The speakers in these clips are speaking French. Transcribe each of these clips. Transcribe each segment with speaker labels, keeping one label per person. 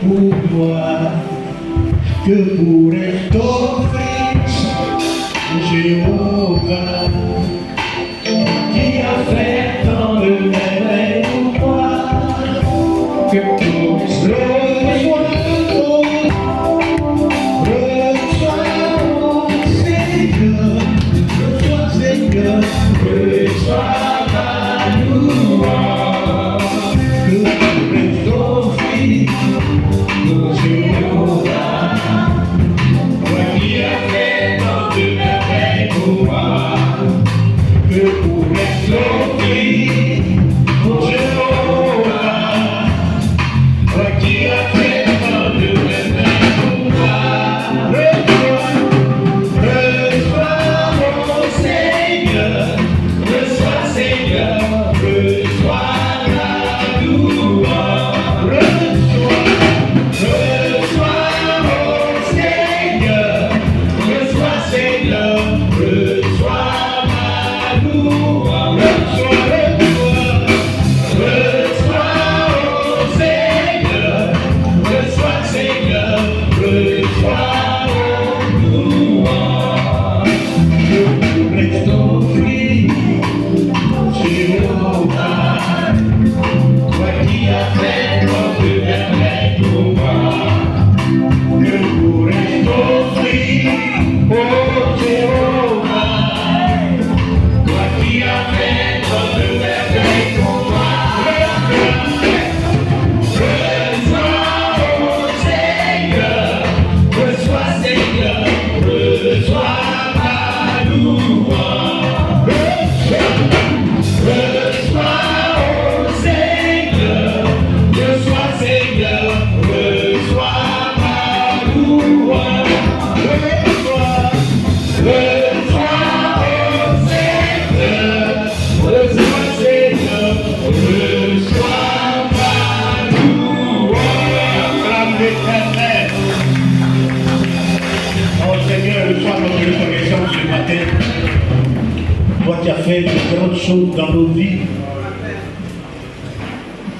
Speaker 1: pour toi, que pourrais t'offrir, Jéhovah, qui a fait tant de merveilles pour toi, que pour reçois Seigneur, reçois ma louange, que pourrais t'offrir, Jéhovah, toi qui as fait tant de merveilles pour moi, que pourrais t'offrir, Jéhovah, toi qui as fait tant de merveilles pour moi, toi qui as fait de grandes choses dans nos vies.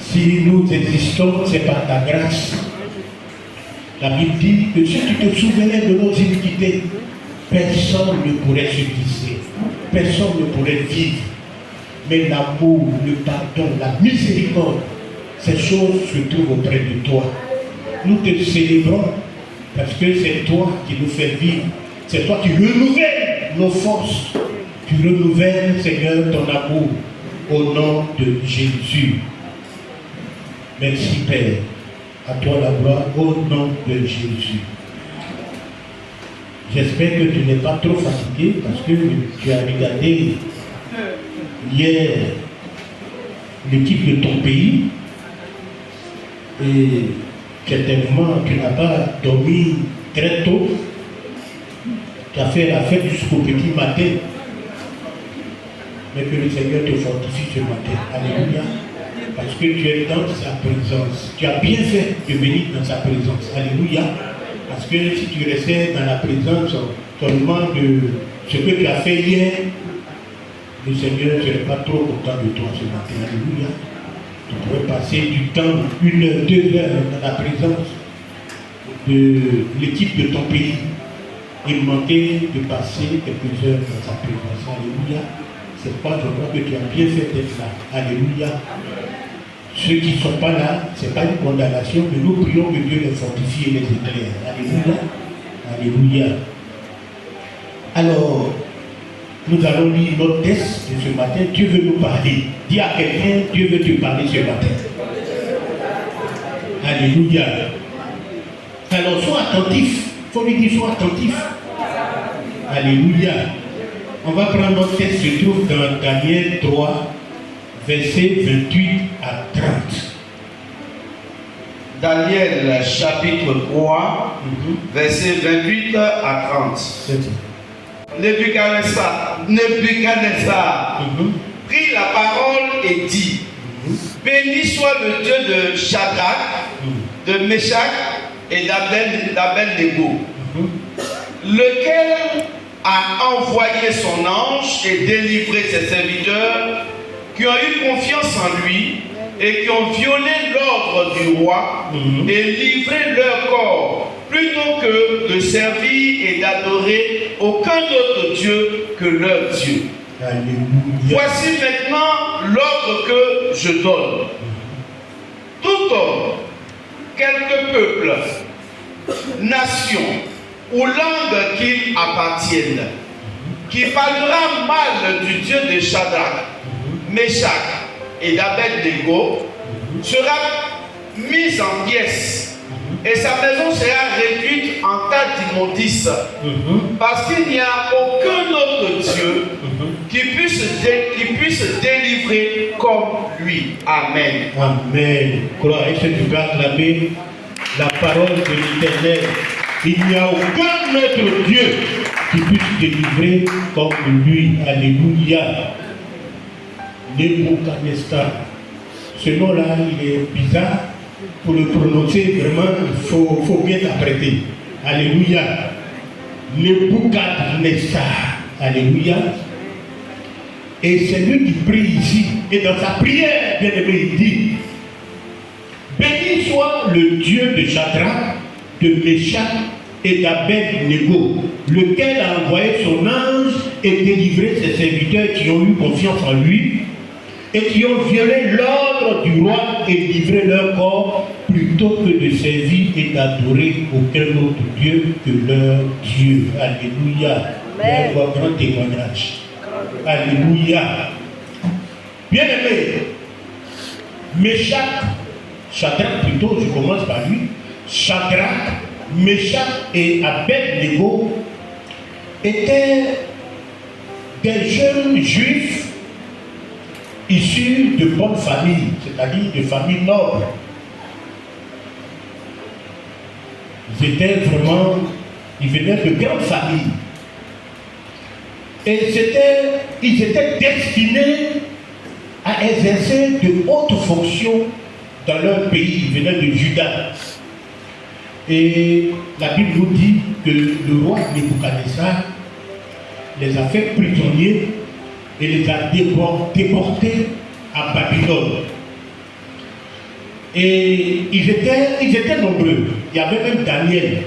Speaker 1: Si nous existons, c'est par ta grâce. La Bible dit que si tu te souvenais de nos iniquités, personne ne pourrait subsister, personne ne pourrait vivre. Mais l'amour, le pardon, la miséricorde, ces choses se trouvent auprès de toi. Nous te célébrons parce que c'est toi qui nous fais vivre. C'est toi qui renouvelles nos forces. Tu renouvelles, Seigneur, ton amour au nom de Jésus. Merci, Père. À toi la gloire au nom de Jésus. J'espère que tu n'es pas trop fatigué parce que tu as regardé hier l'équipe de ton pays et certainement tu n'as pas dormi très tôt. Tu as fait la fête jusqu'au petit matin. Mais que le Seigneur te fortifie ce matin. Alléluia. Parce que tu es dans sa présence. Tu as bien fait de venir dans sa présence. Alléluia. Parce que si tu restais dans la présence seulement de ce que tu as fait hier, le Seigneur ne serait pas trop content de toi ce matin. Alléluia. Tu pourrais passer du temps, 1 heure, 2 heures dans la présence de l'équipe de ton pays. Il manquait de passer quelques heures dans sa présence. Alléluia. C'est pourquoi je crois que tu as bien fait d'être là. Alléluia. Ceux qui ne sont pas là, ce n'est pas une condamnation, mais nous prions que Dieu les fortifie et les éclaire. Alléluia. Alléluia. Alors, nous allons lire notre texte de ce matin. Dieu veut nous parler. Dis à quelqu'un, Dieu veut te parler ce matin. Alléluia. Alors, sois attentif. Il faut lui dire, sois attentif. Alléluia. On va prendre notre texte, se trouve dans Daniel 3, versets 28 à 30.
Speaker 2: Daniel chapitre 3, versets 28 à 30. Nebuchadnezzar prit la parole et dit, béni soit le Dieu de Shadrach, de Meshach et d'Abednego, lequel a envoyé son ange et délivré ses serviteurs qui ont eu confiance en lui et qui ont violé l'ordre du roi et livré leur corps plutôt que de servir et d'adorer aucun autre Dieu que leur Dieu.
Speaker 1: Alléluia.
Speaker 2: Voici maintenant l'ordre que je donne. Tout homme, quelque peuple, nation ou langue qu'il appartienne, qui parlera mal du Dieu de Shadrach, Meshach et d'Abed-Nego, sera mis en pièces et sa maison sera réduite en tas d'immondices, parce qu'il n'y a aucun autre Dieu qui puisse délivrer comme lui. Amen.
Speaker 1: Amen. Gloire. Est-ce que tu peux acclamer la parole de l'Éternel? Il n'y a aucun autre Dieu qui puisse délivrer comme lui. Alléluia. Nebuchadnezzar. Ce nom-là, il est bizarre. Pour le prononcer, vraiment, il faut bien l'apprêter. Alléluia. Nebuchadnezzar. Alléluia. Et c'est lui qui prie ici. Et dans sa prière, bien aimé, il dit: béni soit le Dieu de Shadrach, de Meshach et d'Abed-Nego, lequel a envoyé son ange et délivré ses serviteurs qui ont eu confiance en lui et qui ont violé l'ordre du roi et livré leur corps plutôt que de servir et d'adorer aucun autre Dieu que leur Dieu. Alléluia. Un grand témoignage. Alléluia. Bien aimé, Meshach, Shadrach plutôt, je commence par lui. Shadrach, Meshach et Abed-Nego étaient des jeunes juifs issus de bonnes familles, c'est-à-dire de familles nobles. Ils venaient de grandes familles. Et ils étaient destinés à exercer de hautes fonctions dans leur pays. Ils venaient de Juda. Et la Bible nous dit que le roi Nebuchadnezzar les a fait prisonniers et les a déportés à Babylone. Et ils étaient nombreux. Il y avait même Daniel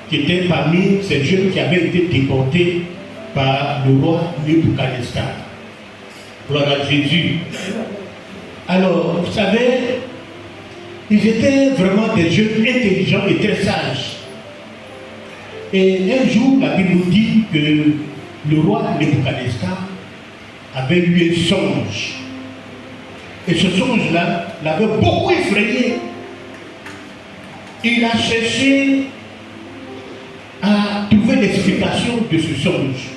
Speaker 1: qui était parmi ces jeunes qui avaient été déportés par le roi Nebuchadnezzar. Gloire à Jésus. Alors, vous savez, ils étaient vraiment des jeunes intelligents et très sages. Et un jour, la Bible nous dit que le roi Nebuchadnezzar avait eu un songe. Et ce songe-là l'avait beaucoup effrayé. Il a cherché à trouver l'explication de ce songe.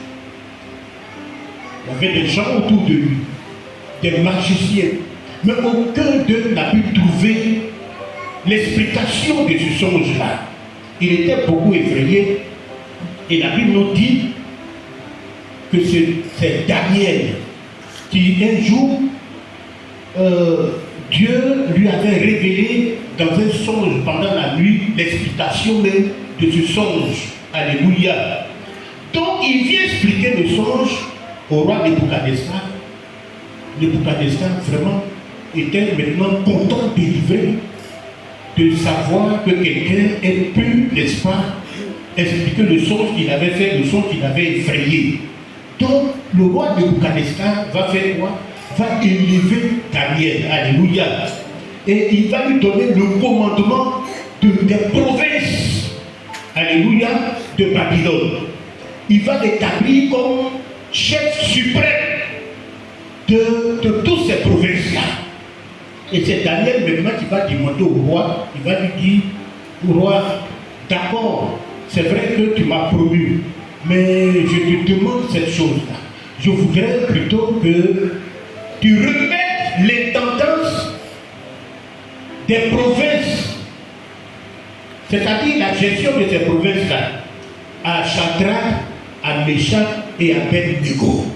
Speaker 1: Il y avait des gens autour de lui, des magiciens, mais aucun d'eux n'a pu trouver l'explication de ce songe-là. Il était beaucoup effrayé. Et la Bible nous dit que c'est Daniel qui un jour, Dieu lui avait révélé dans un songe pendant la nuit l'explication même de ce songe. Alléluia. Donc il vient expliquer le songe au roi Nebuchadnezzar. Nebuchadnezzar vraiment était maintenant content de délivrer, de savoir que quelqu'un ait pu, n'est-ce pas, expliquer le songe qu'il avait fait, le songe qu'il avait effrayé. Donc le roi Nebuchadnezzar va faire quoi? Va élever Daniel. Alléluia. Et il va lui donner le commandement des provinces. Alléluia. De Babylone. Il va l'établir comme chef suprême de toutes ces provinces-là. Et c'est Daniel maintenant qui va demander au roi, il va lui dire: au roi, d'accord, c'est vrai que tu m'as promu, mais je te demande cette chose-là. Je voudrais plutôt que tu remettes l'intendance des provinces, c'est-à-dire la gestion de ces provinces-là, à Shadrach, à Meshach et à Abed-Nego.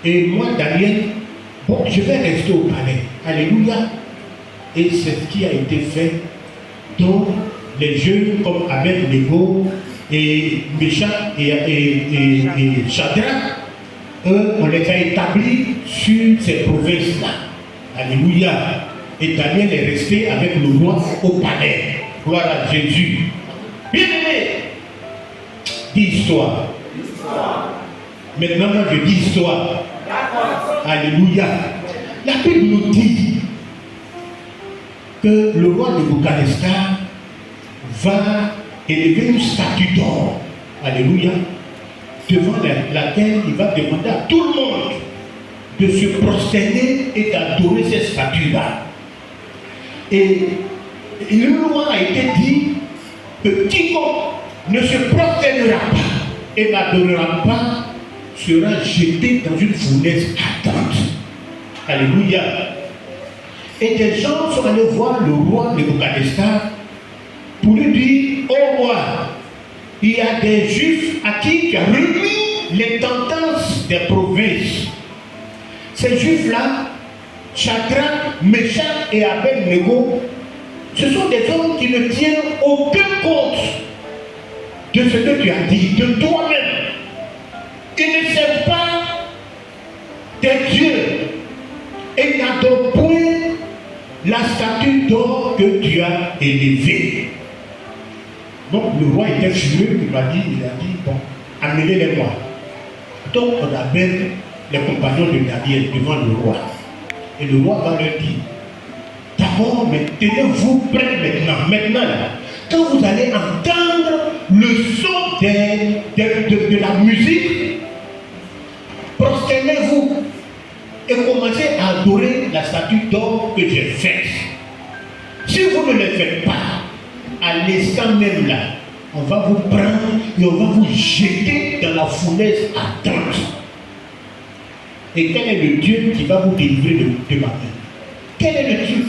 Speaker 1: Et moi, Daniel, bon, je vais rester au palais. Alléluia. Et c'est ce qui a été fait. Donc, les jeunes comme Abed-Nego et Meshach et Shadrach, eux, on les a établis sur ces provinces-là. Alléluia. Et Daniel est resté avec le roi au palais. Gloire à Jésus. Bien-aimé, dis histoire. Maintenant, moi je dis histoire. Alléluia. La Bible nous dit que le roi de Nebuchadnezzar va élever une statue d'or. Alléluia. Devant laquelle il va demander à tout le monde de se prosterner et d'adorer cette statue-là. Et une loi a été dit que quiconque ne se prosternera pas et n'adorera pas sera jeté dans une fournaise ardente. Alléluia. Et des gens sont allés voir le roi Nebuchadnezzar pour lui dire: ô roi, il y a des juifs à qui tu as remis l'intendances des provinces. Ces juifs-là, Shadrach, Meshach et Abed-Nego, ce sont des hommes qui ne tiennent aucun compte de ce que tu as dit, de toi-même. Ils ne servent pas des dieux et n'adorent point la statue d'or que tu as élevée. Donc le roi était furieux, il a dit, bon, amenez-les-moi. Donc on appelle les compagnons de Daniel devant le roi. Et le roi va leur dire: d'abord, mais tenez-vous prêts maintenant là. Quand vous allez entendre le son de la musique, prosternez-vous et commencez à adorer la statue d'or que j'ai faite. Si vous ne le faites pas, à l'instant même là, on va vous prendre et on va vous jeter dans la fournaise ardente. Et quel est le Dieu qui va vous délivrer de ma main? Quel est le Dieu?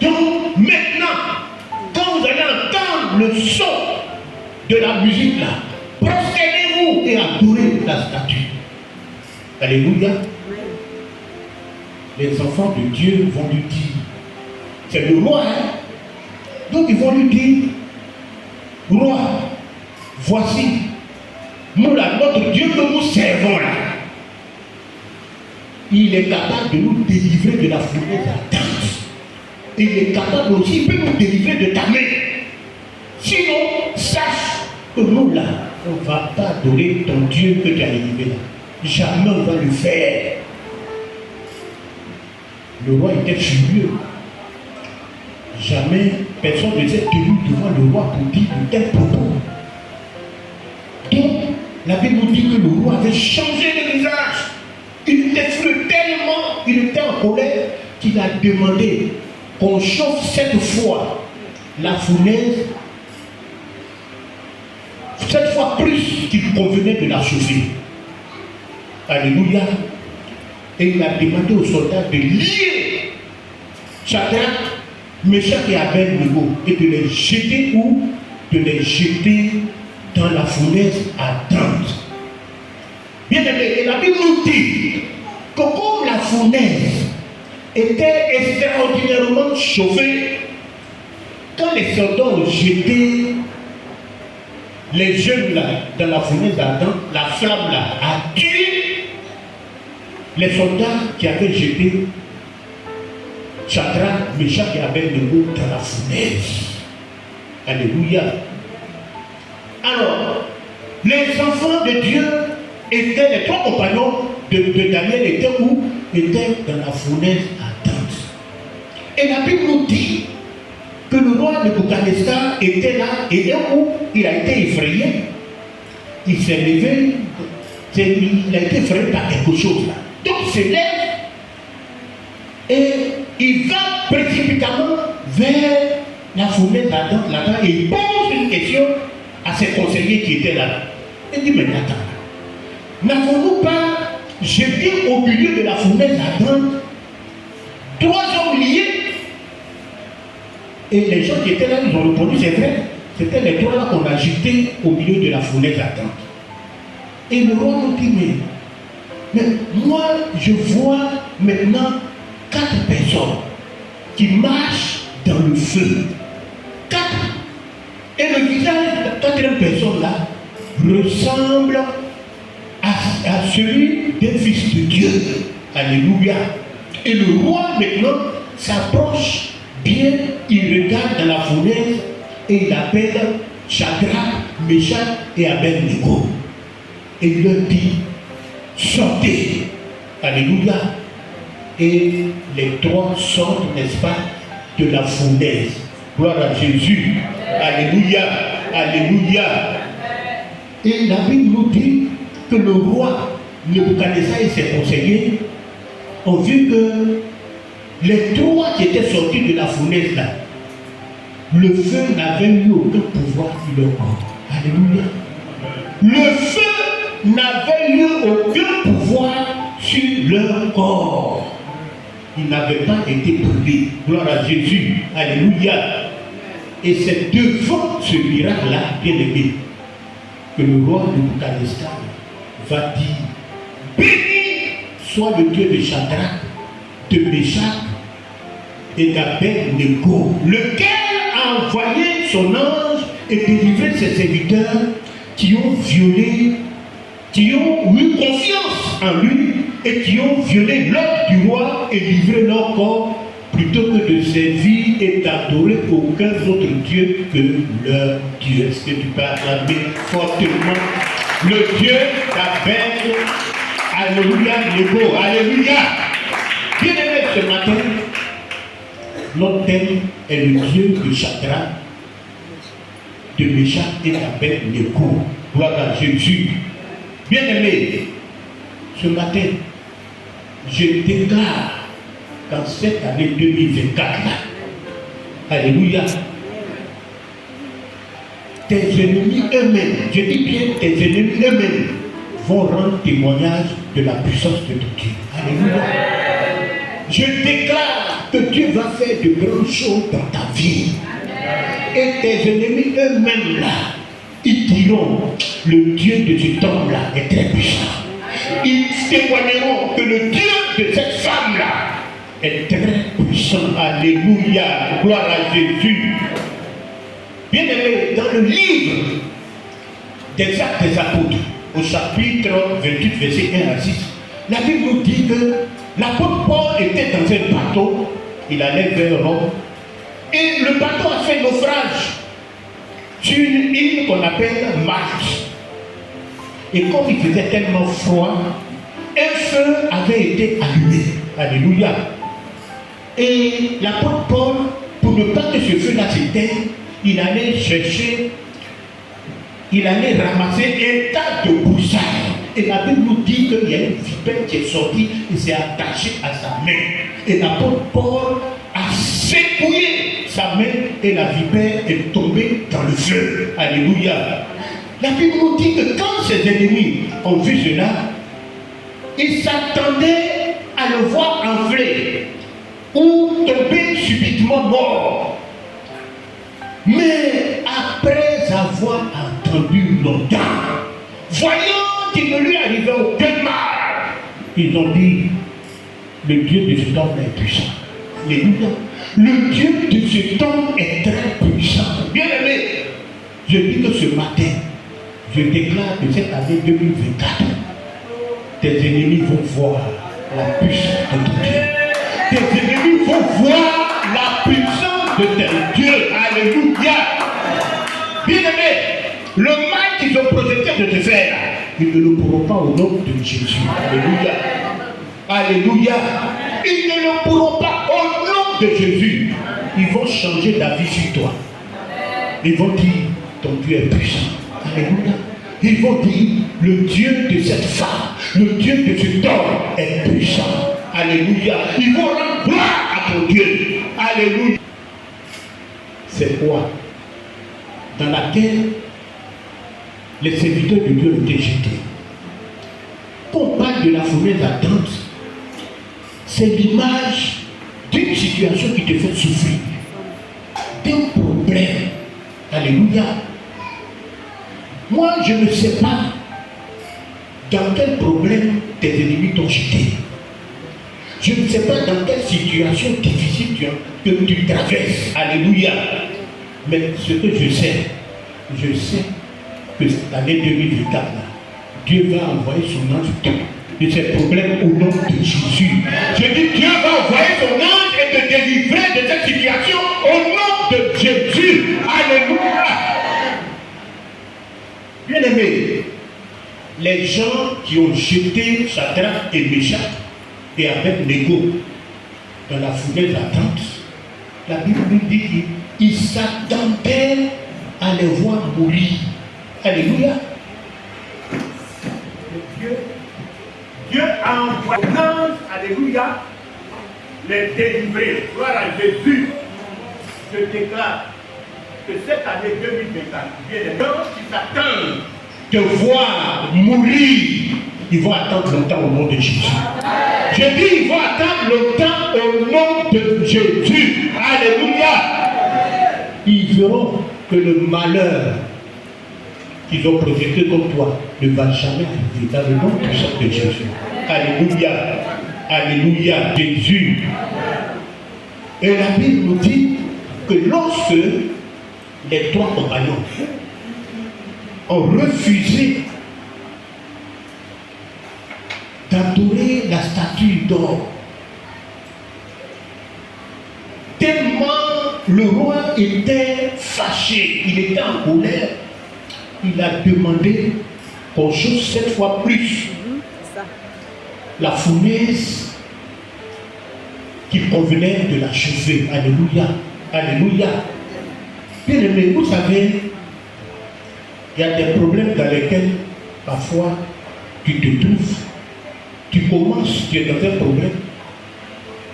Speaker 1: Donc maintenant, quand vous allez entendre le son de la musique là, prosternez-vous et adorez la statue. Alléluia. Les enfants de Dieu vont lui dire, c'est le roi, hein? Donc ils vont lui dire: roi, voici, nous là, notre Dieu que nous servons là, il est capable de nous délivrer de la fournaise ardente. Il est capable aussi, il peut nous délivrer de ta main. Sinon, sache que nous là, on ne va pas adorer ton Dieu que tu as élevé là. Jamais on va le faire. Le roi était furieux. Jamais personne ne s'est tenu devant le roi pour dire de tels propos. Donc, la Bible nous dit que le roi avait changé de visage. Il était furieux tellement, il était en colère, qu'il a demandé qu'on chauffe cette fois la fournaise, cette fois plus qu'il convenait de la chauffer. Alléluia. Et il a demandé aux soldats de lier Shadrach, Meshach et Abed-Nego et de les jeter où? De les jeter dans la fournaise ardente. Bien aimé, et la Bible nous dit que comme la fournaise était extraordinairement chauffée, quand les soldats ont jeté les jeunes là dans la fournaise ardente, la flamme là a tué les soldats qui avaient jeté Shadrach, Meshach et Abed-Nego dans la fournaise. Alléluia. Alors, les enfants de Dieu étaient, les trois compagnons de Daniel étaient où? Étaient dans la fournaise ardente. Et la Bible nous dit que le roi Nebuchadnezzar était là, et là où il a été effrayé. Il s'est levé, il a été effrayé par quelque chose là. Donc il se lève et il va précipitamment vers la fournaise ardente là-bas et il pose une question à ses conseillers qui étaient là. Il dit: mais attends, n'avons-nous pas jeté au milieu de la fournaise ardente 3 hommes liés? Et les gens qui étaient là, ils ont répondu: c'est vrai, c'était les 3 là qu'on a jetés au milieu de la fournaise ardente. Et le roi nous dit: mais moi je vois maintenant 4 personnes qui marchent dans le feu. 4. Et le visage de 4e personne là ressemble à celui d'un fils de Dieu. Alléluia. Et le roi maintenant s'approche bien, il regarde dans la fournaise et il appelle Shadrach, Meshach et Abednego. Et il leur dit, sortez. Alléluia. Et les trois sortent, n'est-ce pas, de la fournaise. Gloire à Jésus. Alléluia. Alléluia. Et la Bible nous dit que le roi Nebuchadnezzar et ses conseillers ont vu que les trois qui étaient sortis de la fournaise là, le feu n'avait eu aucun pouvoir sur leur corps. Alléluia. Le feu n'avait eu aucun pouvoir sur leur corps. Ils n'avaient pas été brûlés. Gloire à Jésus. Alléluia. Et c'est devant ce miracle-là, bien aimé, que le roi Nebuchadnezzar va dire, béni soit le Dieu de Shadrach, de Meshach et d'Abednego, lequel a envoyé son ange et délivré ses serviteurs qui ont violé, qui ont eu confiance en lui et qui ont violé l'ordre du roi et livré leur corps plutôt que de servir et d'adorer aucun autre Dieu que leur Dieu. Est-ce que tu peux acclamer fortement le Dieu d'Abed? Alléluia, Nebo, Alléluia. Bien aimé, ce matin, notre thème est le Dieu de Shadrach, de Meshach et d'Abednego. Gloire à Jésus. Bien aimé, ce matin, je déclare dans cette année 2024 là, alléluia, tes ennemis eux-mêmes, je dis bien tes ennemis eux-mêmes, vont rendre témoignage de la puissance de ton Dieu. Alléluia. Je déclare que Dieu va faire de grandes choses dans ta vie. Et tes ennemis eux-mêmes là, ils diront, le Dieu de cet homme là est très puissant. Ils témoigneront que le Dieu de cette femme là est très puissant. Alléluia. Gloire à Jésus. Bien aimé, dans le livre des Actes des Apôtres, au chapitre 28, verset 1 à 6, la Bible nous dit que l'apôtre Paul était dans un bateau, il allait vers Rome, et le bateau a fait naufrage sur une île qu'on appelle Malte. Et comme il faisait tellement froid, un feu avait été allumé. Alléluia. Et l'apôtre Paul, pour ne pas que ce feu-là s'éteigne, il allait chercher, il allait ramasser un tas de broussailles. Et la Bible nous dit qu'il y a une vipère qui est sortie et s'est attachée à sa main. Et l'apôtre Paul a secoué sa main et la vipère est tombée dans le feu. Alléluia. La Bible nous dit que quand ses ennemis ont vu cela, ils s'attendaient à le voir enfler ou tomber subitement mort. Mais après avoir attendu longtemps, voyant qu'il ne lui arrivait aucun mal, ils ont dit, le Dieu de cet homme est puissant. Alléluia. Le Dieu de cet homme est très puissant. Bien aimé, je dis que ce matin, je déclare que cette année 2024, tes ennemis vont voir la puissance de ton Dieu. Tes ennemis vont voir la puissance de ton Dieu. Alléluia. Bien aimé, le mal qu'ils ont projeté de te faire, ils ne le pourront pas au nom de Jésus. Alléluia. Alléluia. Ils ne le pourront pas au nom de Jésus. Ils vont changer d'avis sur toi. Ils vont dire, ton Dieu est puissant. Alléluia. Ils vont dire, le Dieu de cette femme, le Dieu de cet homme est puissant. Alléluia. Ils vont rendre gloire à ton Dieu. Alléluia. C'est quoi? Dans laquelle les serviteurs de Dieu ont été jetés. Quand on parle de la fournaise ardente, c'est l'image d'une situation qui te fait souffrir, d'un problème. Alléluia. Moi, je ne sais pas dans quel problème tes ennemis t'ont jeté. Je ne sais pas dans quelle situation difficile que tu traverses. Alléluia. Mais ce que je sais que cette année 2024, Dieu va envoyer son ange de ces problèmes au nom de Jésus. Je dis, Dieu va envoyer son ange et te délivrer de cette situation au nom de Jésus. Alléluia. Bien-aimés, les gens qui ont jeté Shadrach et Meshach et Abednego dans la fournaise ardente, la Bible nous dit qu'ils s'attendaient à les voir mourir. Alléluia.
Speaker 3: Dieu a envoyé l'ange, alléluia, les délivrer. Gloire à Jésus. Je déclare que cette année 2024, il y a des gens qui s'attendent
Speaker 1: de voir mourir. Ils vont attendre longtemps au nom de Jésus. Je dis, ils vont attendre longtemps au nom de Jésus. Alléluia. Ils verront que le malheur qu'ils ont projeté comme toi ne va jamais arriver dans le nom puissant de Jésus. Alléluia. Alléluia. Jésus. Et la Bible nous dit que lorsque les trois compagnons ont refusé d'adorer la statue d'or, tellement le roi était fâché, il était en colère, il a demandé qu'on chauffe 7 fois plus la fournaise qui convenait de la chauffer. Alléluia. Alléluia. Bien aimé, vous savez, il y a des problèmes dans lesquels parfois tu te trouves, tu commences, tu es dans un problème,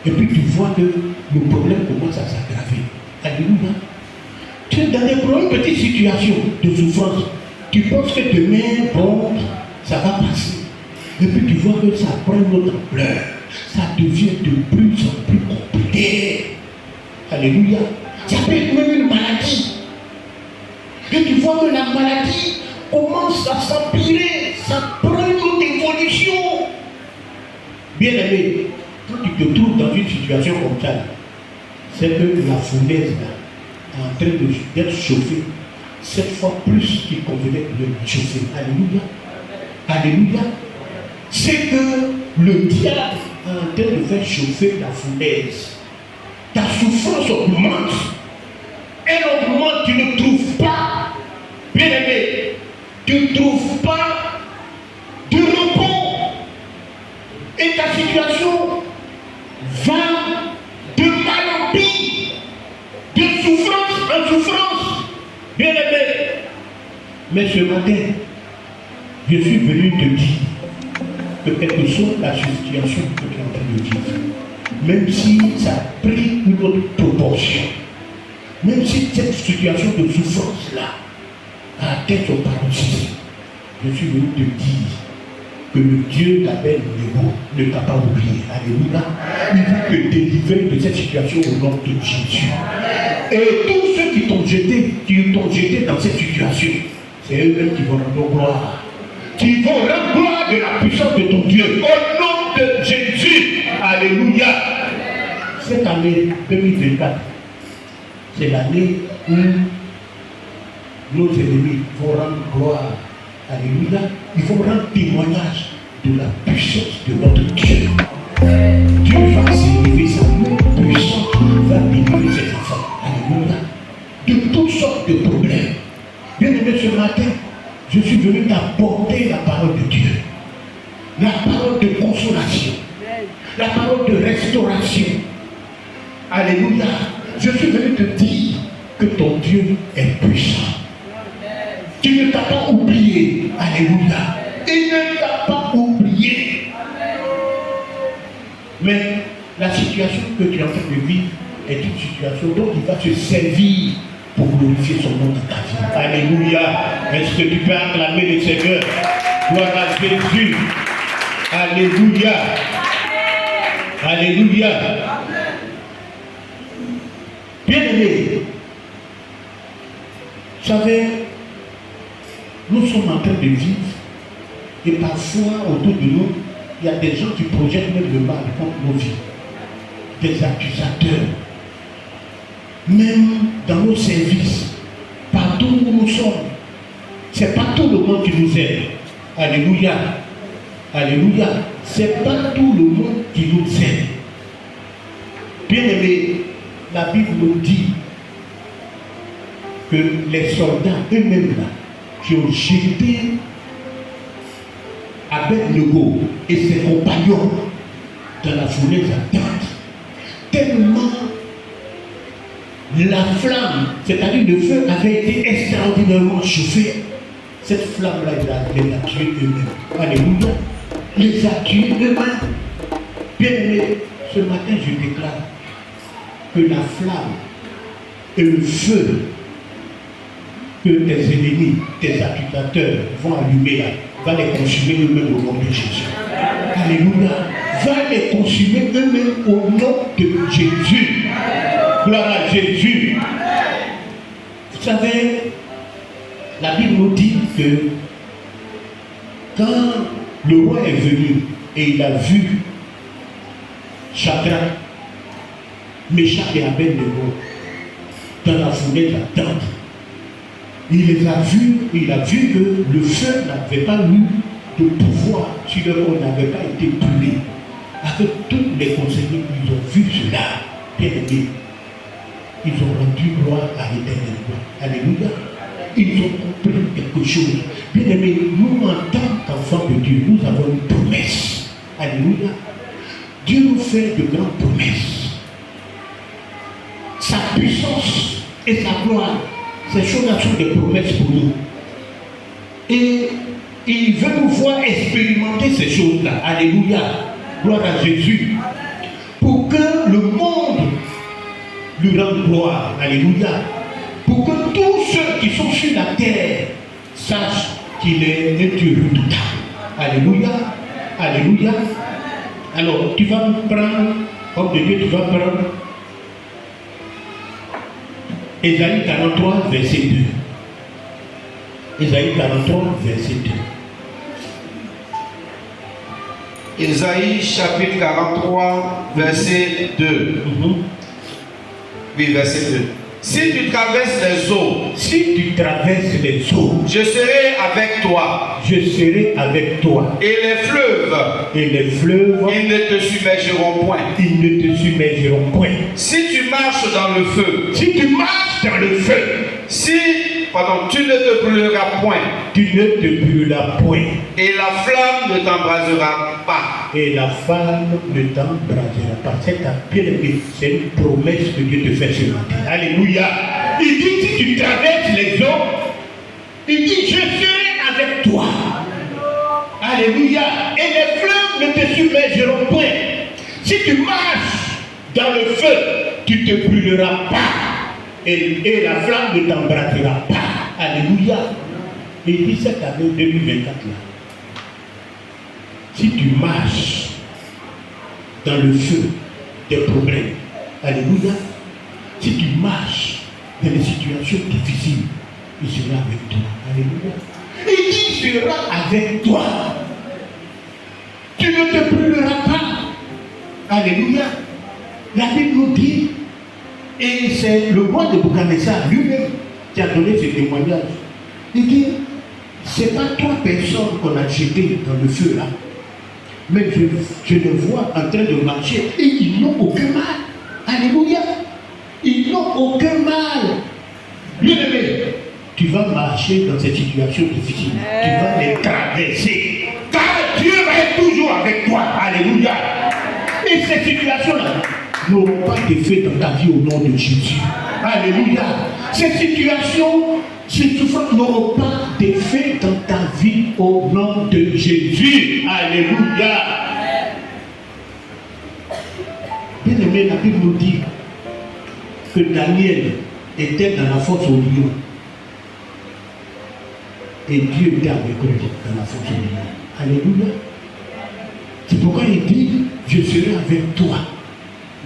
Speaker 1: et puis tu vois que le problème commence à s'aggraver. Alléluia. Tu es dans des problèmes, petites situations de souffrance. Tu penses que demain, bon, ça va passer. Et puis tu vois que ça prend une autre ampleur. Ça devient de plus en plus compliqué. Alléluia. Ça peut être même une maladie. Et tu vois que la maladie commence à s'empirer. Ça prend une autre évolution. Bien aimé, quand tu te trouves dans une situation comme ça, c'est que la fournaise est en train d'être chauffée 7 fois plus qu'il convenait de chauffer. Alléluia. Alléluia. C'est que le diable est en train de faire chauffer la fournaise. Ta souffrance augmente. Elle augmente, tu ne trouves pas, bien aimé, tu ne trouves pas de repos. Et ta situation va de mal en pis, de souffrance en souffrance. Bien aimé. Mais ce matin, je suis venu te dire que quelle que soit la situation que tu es en train de vivre, même si ça a pris une autre proportion, même si cette situation de souffrance-là a atteint son paroxysme, je suis venu te dire que le Dieu t'appelle Nebo ne t'a pas oublié. Alléluia. Il veut te délivrer de cette situation au nom de Jésus. Et tous ceux qui t'ont jeté dans cette situation, c'est eux-mêmes qui vont rendre gloire. Qui vont rendre gloire de la puissance de ton Dieu. Au nom de Jésus. Alléluia. Cette année 2024, c'est l'année où nos ennemis vont rendre gloire. Alléluia. Ils vont rendre témoignage de la puissance de notre Dieu. Dieu va s'élever sa main puissante, va délivrer ses enfants. Alléluia. De toutes sortes de problèmes. Bien aimé, ce matin, je suis venu t'apporter la parole de Dieu. La parole de consolation. La parole de restauration. Alléluia. Je suis venu te dire que ton Dieu est puissant. Tu ne t'as pas oublié. Alléluia. Il ne t'a pas oublié. Mais la situation que tu es en train de vivre est une situation dont il va se servir pour glorifier son nom dans ta vie. Alléluia. Est-ce que tu peux acclamer le Seigneur? Gloire à Jésus. Alléluia. Alléluia. Bien-aimés, vous savez, nous sommes en train de vivre et parfois autour de nous, il y a des gens qui projettent même le mal contre nos vies. Des accusateurs. Même dans nos services, partout où nous sommes, c'est pas tout le monde qui nous aime. Alléluia. Alléluia. c'est pas tout le monde qui nous aime. Bien aimé, la Bible nous dit que les soldats eux-mêmes là, qui ont jeté Abed-Nego et ses compagnons dans la foulée ardente, tellement la flamme, c'est-à-dire le feu, avait été extraordinairement chauffé. Cette flamme-là, les a tués eux-mêmes. Alléluia. Les a tués eux-mêmes. Bien aimé, ce matin, je déclare que la flamme et le feu que tes ennemis, tes accusateurs vont allumer là, va les consumer eux-mêmes au nom de Jésus. Alléluia. Va les consumer eux-mêmes au nom de Jésus. Gloire à Jésus. Vous savez, la Bible nous dit que quand le roi est venu et il a vu Shadrach, Meshach et Abed-Nego dans la foulée de la tente, il les a vus, il a vu que le feu n'avait pas eu de pouvoir sur le corps, n'avait pas été brûlé. Avec tous les conseillers, ils ont vu cela, bien aimé. Ils ont rendu gloire à l'Éternel. Alléluia. Ils ont compris quelque chose. Bien aimé, nous, en tant qu'enfants de Dieu, nous avons une promesse. Alléluia. Dieu nous fait de grandes promesses. Sa puissance et sa gloire, ces choses-là sont des promesses pour nous. Et il veut nous voir expérimenter ces choses-là. Alléluia. Gloire à Jésus. Pour que le monde lui rende gloire. Alléluia. Pour que tous ceux qui sont sur la terre sachent qu'il est un Dieu redoutable. Alléluia. Alléluia. Alors, tu vas prendre, homme de Dieu, tu vas prendre Ésaïe 43, verset 2. Ésaïe 43, verset
Speaker 2: 2. Ésaïe chapitre 43, verset 2. Oui, verset 2. Si tu traverses les eaux, je serai avec toi.
Speaker 1: Je serai avec toi.
Speaker 2: Et les fleuves, ils ne te submergeront point.
Speaker 1: Ils ne te submergeront point.
Speaker 2: Si tu marches dans le feu, tu ne te brûleras point.
Speaker 1: Tu ne te brûleras point.
Speaker 2: Et la flamme ne t'embrasera pas.
Speaker 1: Et la flamme ne t'embrasera pas. C'est une promesse que Dieu te fait ce matin. Alléluia. Il dit, si tu traverses les eaux, il dit, je serai avec toi. Alléluia. Et les fleuves ne te submergeront point. Si tu marches dans le feu, tu ne te brûleras pas. Et la flamme ne t'embrasera pas. Alléluia. Et il dit cette année 2024 là. Si tu marches dans le feu des problèmes, alléluia. Si tu marches dans des situations difficiles, il sera avec toi. Alléluia. Il dit, il sera avec toi. Tu ne te brûleras pas. Alléluia. La Bible nous dit, et c'est le roi de Boukhanassar lui-même qui a donné ce témoignage. Il dit, c'est pas trois personnes qu'on a jetées dans le feu là. Mais je les vois en train de marcher et ils n'ont aucun mal. Alléluia. Ils n'ont aucun mal. Bien aimé, tu vas marcher dans ces situations difficiles. Tu vas les traverser. Car Dieu va être toujours avec toi. Alléluia. Et ces situations-là n'auront pas d'effet dans ta vie au nom de Jésus. Alléluia. Ces situations, ces souffrances n'auront pas d'effet dans ta vie au nom de Jésus. Alléluia. Bien aimé, la Bible nous dit que Daniel était dans la fosse au lion. Et Dieu était avec lui dans la fosse au lion. Alléluia. C'est pourquoi il dit, je serai avec toi.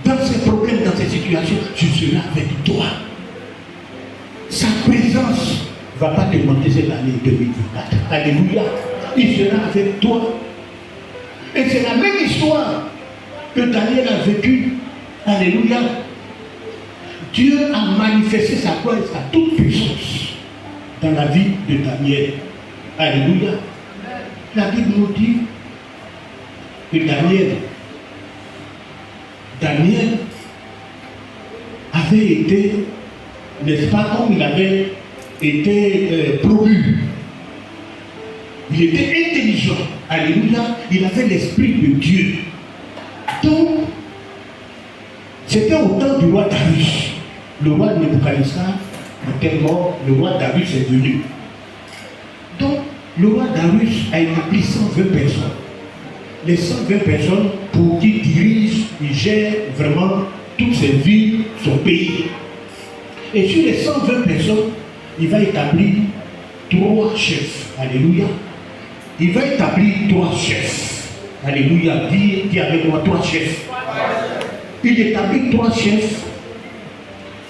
Speaker 1: Dans ces problèmes, dans ces situations, je serai avec toi. Sa présence ne va pas te manquer cette année 2024. Alléluia. Il sera avec toi. Et c'est la même histoire que Daniel a vécue. Alléluia. Dieu a manifesté sa gloire et sa toute puissance dans la vie de Daniel. Alléluia. La Bible nous dit que Daniel avait été, n'est-ce pas, comme il avait été promu. Il était intelligent. Alléluia. Il avait l'esprit de Dieu. Donc, c'était au temps du roi Darius. Le roi Nebuchadnezzar était mort, le roi Darius est venu. Donc, le roi Darius a établi 120 personnes. Les 120 personnes pour qui dirige, il gère vraiment toutes ses villes, son pays. Et sur les 120 personnes, il va établir 3 chefs. Alléluia. Il va établir 3 chefs. Alléluia. Dis avec moi 3 chefs. Il établit 3 chefs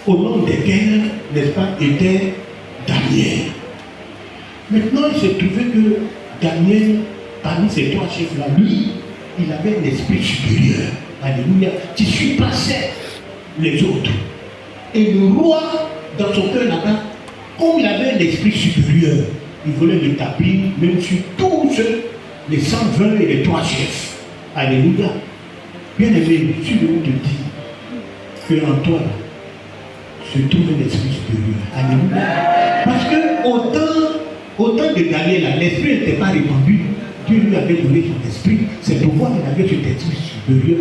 Speaker 1: au nom desquels, n'est-ce pas, était Daniel. Maintenant, il s'est trouvé que Daniel, parmi ces 3 chefs-là, lui, il avait un esprit supérieur. Alléluia. Qui surpassait les autres. Et le roi, dans son cœur là-bas, comme il avait un esprit supérieur, il voulait l'établir même sur tous ceux, les 120 et les 3 chefs. Alléluia. Bien aimé, si je te dis qu'en toi se trouve un esprit supérieur. Alléluia. Parce que autant de Daniel, l'esprit n'était pas répandu. Dieu lui avait donné son esprit. C'est pourquoi il avait cet esprit supérieur.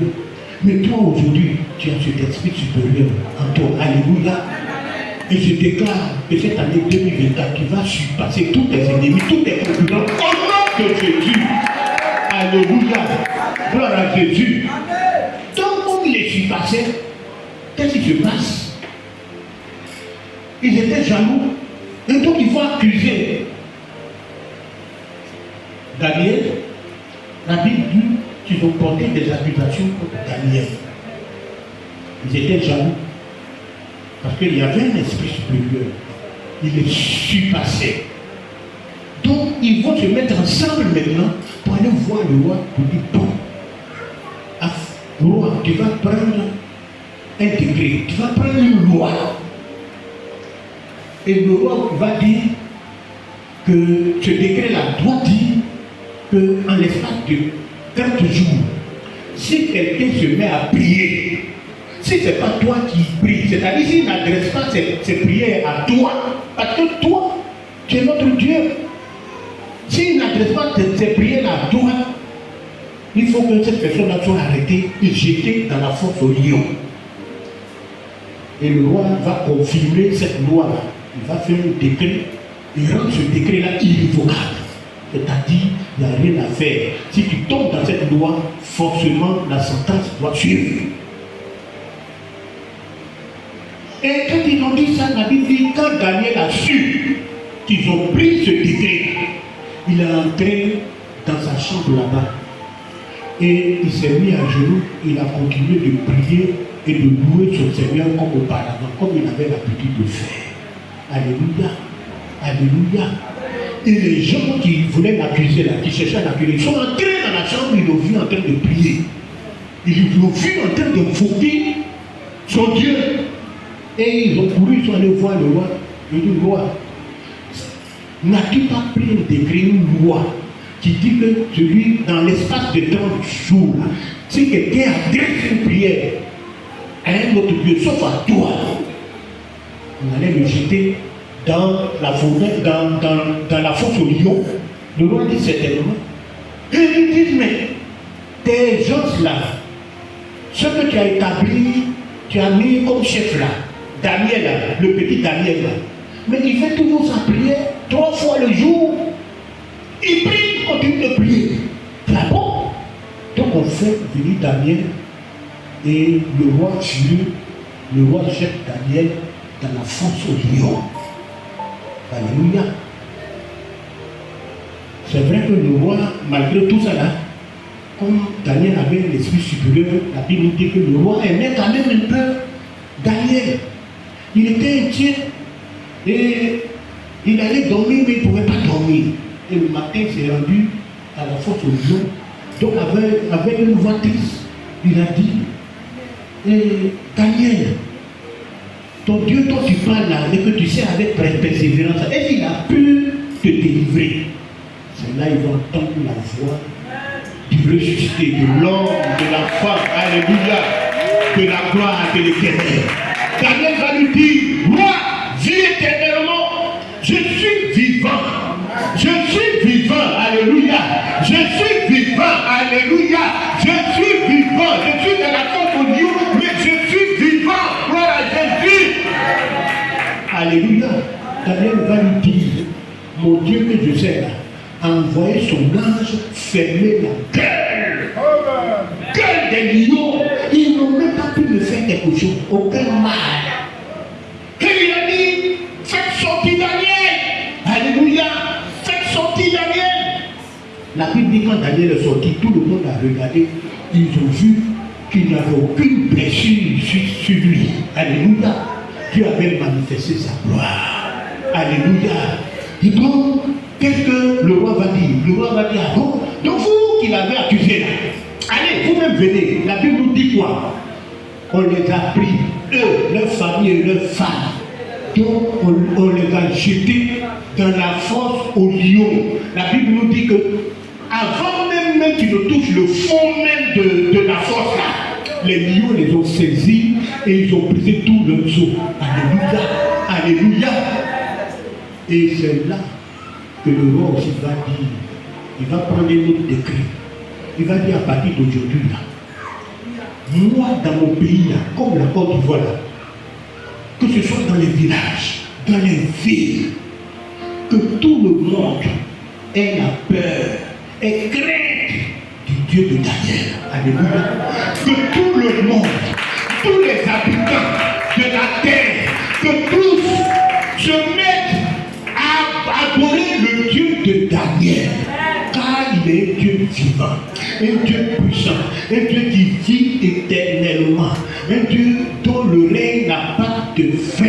Speaker 1: Mais toi aujourd'hui, tu as cet esprit supérieur en toi. Alléluia. Et je déclare que cette année 2024, tu vas surpasser tous tes ennemis, tous tes concurrents, au nom de Jésus. Alléluia. Gloire à Jésus. Donc, comme il est surpassé, qu'est-ce qui se passe? Ils étaient jaloux. Et donc, il faut accuser Daniel. La Bible dit qu'ils ont porté des accusations contre Daniel. Ils étaient jaloux. Parce qu'il y avait un esprit supérieur. Il est surpassé. Donc, ils vont se mettre ensemble maintenant pour aller voir le roi pour dire, bon, roi, tu vas prendre un décret, tu vas prendre une loi. Et le roi va dire que ce décret-là doit dire qu'en l'espace de 30 jours, si quelqu'un se met à prier, si ce n'est pas toi qui prie, c'est-à-dire s'il n'adresse pas ses prières à toi, parce que toi, tu es notre Dieu. S'il n'adresse pas ses prières à toi, il faut que cette personne-là soit arrêtée et jetée dans la fosse au lion. Et le roi va confirmer cette loi-là. Il va faire un décret et rendre ce décret-là irrévocable. C'est-à-dire, il n'y a rien à faire. Si tu tombes dans cette loi, forcément, la sentence doit suivre. Et quand ils ont dit ça, la Bible dit, quand Daniel a su qu'ils ont pris ce décret, il est entré dans sa chambre là-bas. Et il s'est mis à genoux, il a continué de prier et de louer son Seigneur comme auparavant, comme il avait l'habitude de faire. Alléluia. Alléluia. Et les gens qui voulaient l'accuser là, qui cherchaient à l'accuser, ils sont entrés dans la chambre, ils l'ont vu en train de prier. Ils l'ont vu en train d'invoquer son Dieu. Et ils ont couru, ils sont allés voir le roi. Ils ont dit, roi, n'as-tu pas pris un décret, une loi qui dit que celui, dans l'espace de 30 jours, si quelqu'un adresse une prière à un autre Dieu, sauf à toi, on allait le jeter dans la forêt, dans la fosse au lion. Le roi dit certainement. Et ils disent, mais tes gens là, ce que tu as établi, tu as mis comme chef là, Daniel là, le petit Daniel là, mais il fait toujours sa prière 3 fois le jour. Il prie, il continue de prier. Ah bon? Donc on fait venir Daniel et le roi tue, le roi jette Daniel dans la fosse au lion. Alléluia. C'est vrai que le roi, malgré tout ça là, comme Daniel avait l'esprit supérieur, la Bible nous dit que le roi aimait quand même un peu Daniel. Il était inquiet et il allait dormir mais il ne pouvait pas dormir. Et le matin, il s'est rendu à la fosse au lion. Donc avec une voix triste, il a dit, Daniel, ton Dieu dont tu parles là, et que tu sais avec persévérance, est-ce qu'il a pu te délivrer? C'est là qu'ils vont entendre la voix du ressuscité, de l'homme, de la femme, alléluia, de la gloire de l'Éternel. Daniel va lui dire, moi, vis éternellement, je suis vivant. Je suis vivant, alléluia. Je suis vivant, alléluia. Je suis vivant. Je suis dans la force au Dieu, mais je suis vivant. Gloire à Jésus. Alléluia. Daniel va lui dire, mon Dieu que je sers a envoyé son ange fermer la gueule des lions. Ils n'ont même pas pu me faire quelque chose, aucun mal. Et il a dit, faites sortir Daniel. Alléluia. Faites sortir Daniel. La Bible dit quand Daniel est sorti, tout le monde a regardé. Ils ont vu qu'il n'y avait aucune blessure sur lui. Alléluia. Dieu avait manifesté sa gloire. Alléluia. Et donc, qu'est-ce que le roi va dire? Le roi va dire, bon, donc vous qui l'avez accusé là, allez, vous-même venez. La Bible nous dit quoi? On les a pris, eux, leurs familles et leurs femmes. Donc, on les a jetés dans la fosse aux lions. La Bible nous dit que, avant même qu'ils ne touchent le fond même de la fosse là, les lions les ont saisis et ils ont brisé tout leur os. Alléluia. Alléluia. Et c'est là que le roi aussi va dire, il va prendre un autre décret. Il va dire à partir d'aujourd'hui là, moi dans mon pays là, comme la Côte d'Ivoire là, que ce soit dans les villages, dans les villes, que tout le monde ait la peur et crainte du Dieu de Daniel. Alléluia. Que tout le monde, tous les habitants de la terre, que tous se mettent à adorer le Dieu de Daniel. Car il est un Dieu vivant, un Dieu puissant, un Dieu qui vit éternellement, un Dieu dont le règne n'a pas de fin,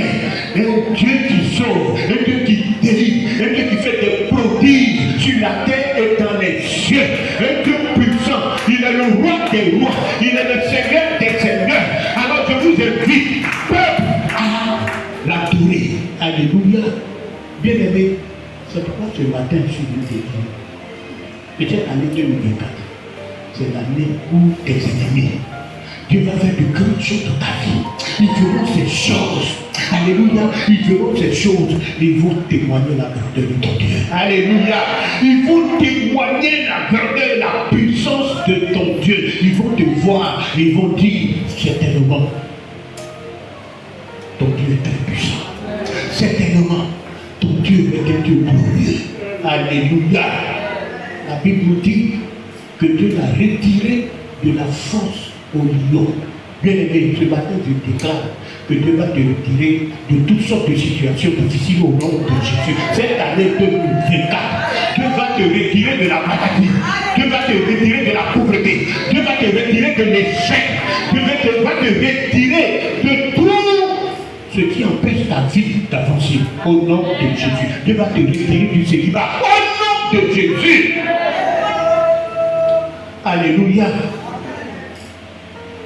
Speaker 1: un Dieu qui sauve, un Dieu qui délivre, un Dieu qui fait des prodiges sur la terre et dans les cieux, un Dieu puissant. Il est le roi des rois, il est le Seigneur des seigneurs. Alors je vous invite, peuple, à l'adorer. Alléluia. Bien aimé, c'est pourquoi ce matin je suis venu te dire, peut-être l'année 2024, c'est l'année où tes ennemis, Dieu va faire de grandes choses dans ta vie. Ils verront ces choses. Alléluia. Ils verront ces choses. Ils vont témoigner la grandeur de ton Dieu. Alléluia. Ils vont témoigner la grandeur et la puissance de ton Dieu. Ils vont te voir. Ils vont dire certainement, ton Dieu est très puissant. Certainement, ton Dieu est un Dieu glorieux. Alléluia. La Bible nous dit que Dieu l'a retiré de la force au lion. Bien aimé, ce matin je déclare que Dieu va te retirer de toutes sortes de situations difficiles au nom de Jésus. Cette année 2024, Dieu va te retirer de la maladie. Dieu va te retirer de la pauvreté. Dieu va te retirer de l'échec. Dieu va te retirer de tout ce qui empêche ta vie d'avancer au nom de Jésus. Dieu va te retirer du célibat au nom de Jésus. Alléluia.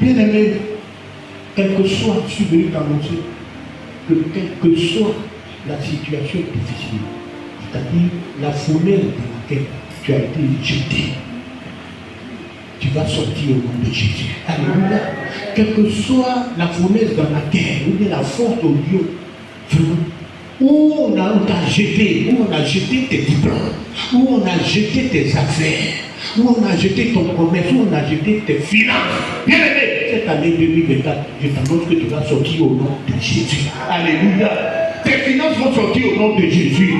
Speaker 1: Bien aimé, quel que soit, je suis venu t'annoncer que quelle que soit la situation difficile, c'est-à-dire la fournaise dans laquelle tu as été jeté, tu vas sortir au nom de Jésus. Alléluia. Quelle que soit la fournaise dans laquelle, ou bien la force au lieu, où on t'a jeté, où on a jeté tes diplômes, où on a jeté tes affaires, où on a jeté ton commerce, où on a jeté tes finances. Bien aimé, cette année 2024, je t'annonce que tu vas sortir au nom de Jésus. Alléluia. Tes finances vont sortir au nom de Jésus.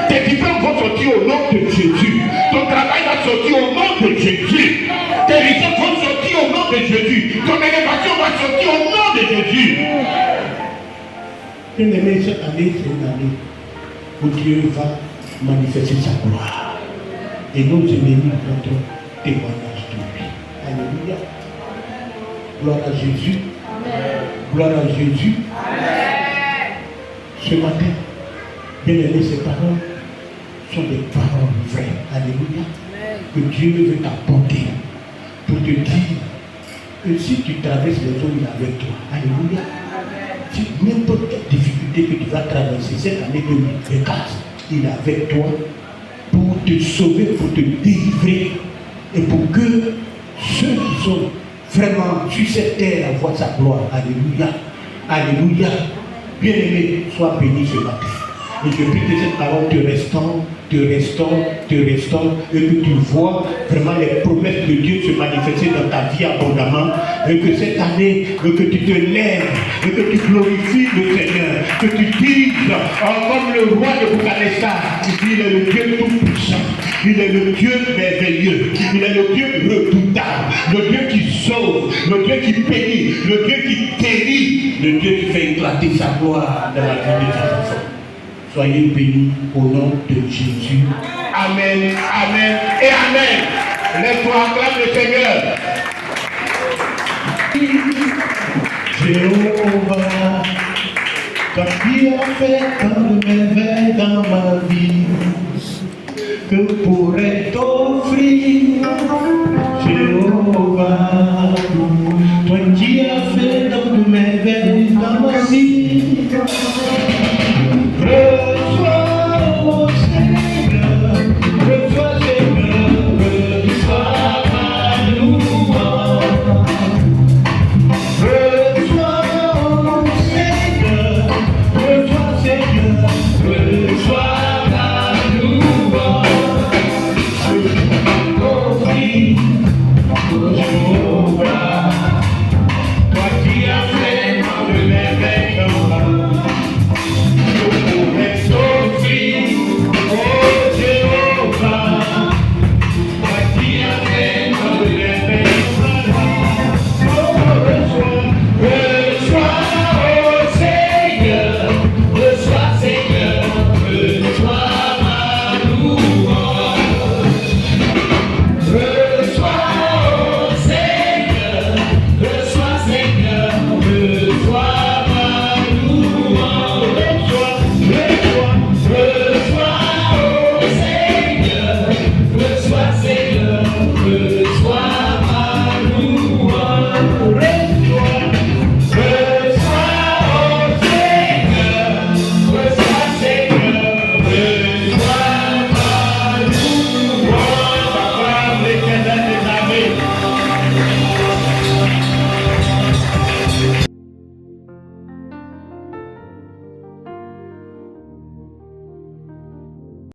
Speaker 1: Tes diplômes vont sortir au nom de Jésus. Ton travail va sortir au nom de Jésus. Tes richesses vont sortir au nom de Jésus. Ton élévation va sortir au nom de Jésus. Bien aimé, cette année, c'est une année où Dieu va manifester sa gloire. Et nos ennemis notre témoignage de lui. Alléluia. Gloire à Jésus. Amen. Gloire à Jésus. Amen. Ce matin, bien aimé, ces paroles sont des paroles vraies. Alléluia. Amen. Que Dieu veut t'apporter pour te dire que si tu traverses les eaux, il est avec toi. Alléluia. Si n'importe quelle difficulté que tu vas traverser cette année 2024, il est avec toi pour te sauver, pour te délivrer et pour que ceux qui sont vraiment sur cette terre voient sa gloire. Alléluia. Alléluia. Bien-aimé, sois béni ce matin. Et je prie que cette parole te restaure, et que tu vois vraiment les promesses de Dieu se manifester dans ta vie abondamment, et que cette année, que tu te lèves, et que tu glorifies le Seigneur, que tu dises, comme le roi de Boukhara, il est le Dieu tout-puissant, il est le Dieu merveilleux, il est le Dieu redoutable, le Dieu qui sauve, le Dieu qui bénit, le Dieu qui guérit, le Dieu qui fait éclater sa gloire dans la vie de ses enfants. Soyez bénis au nom de Jésus. Amen, amen et amen. Lève-toi, acclame le Seigneur. Jéhovah, toi qui as fait tant de merveilles dans ma vie, que pourrais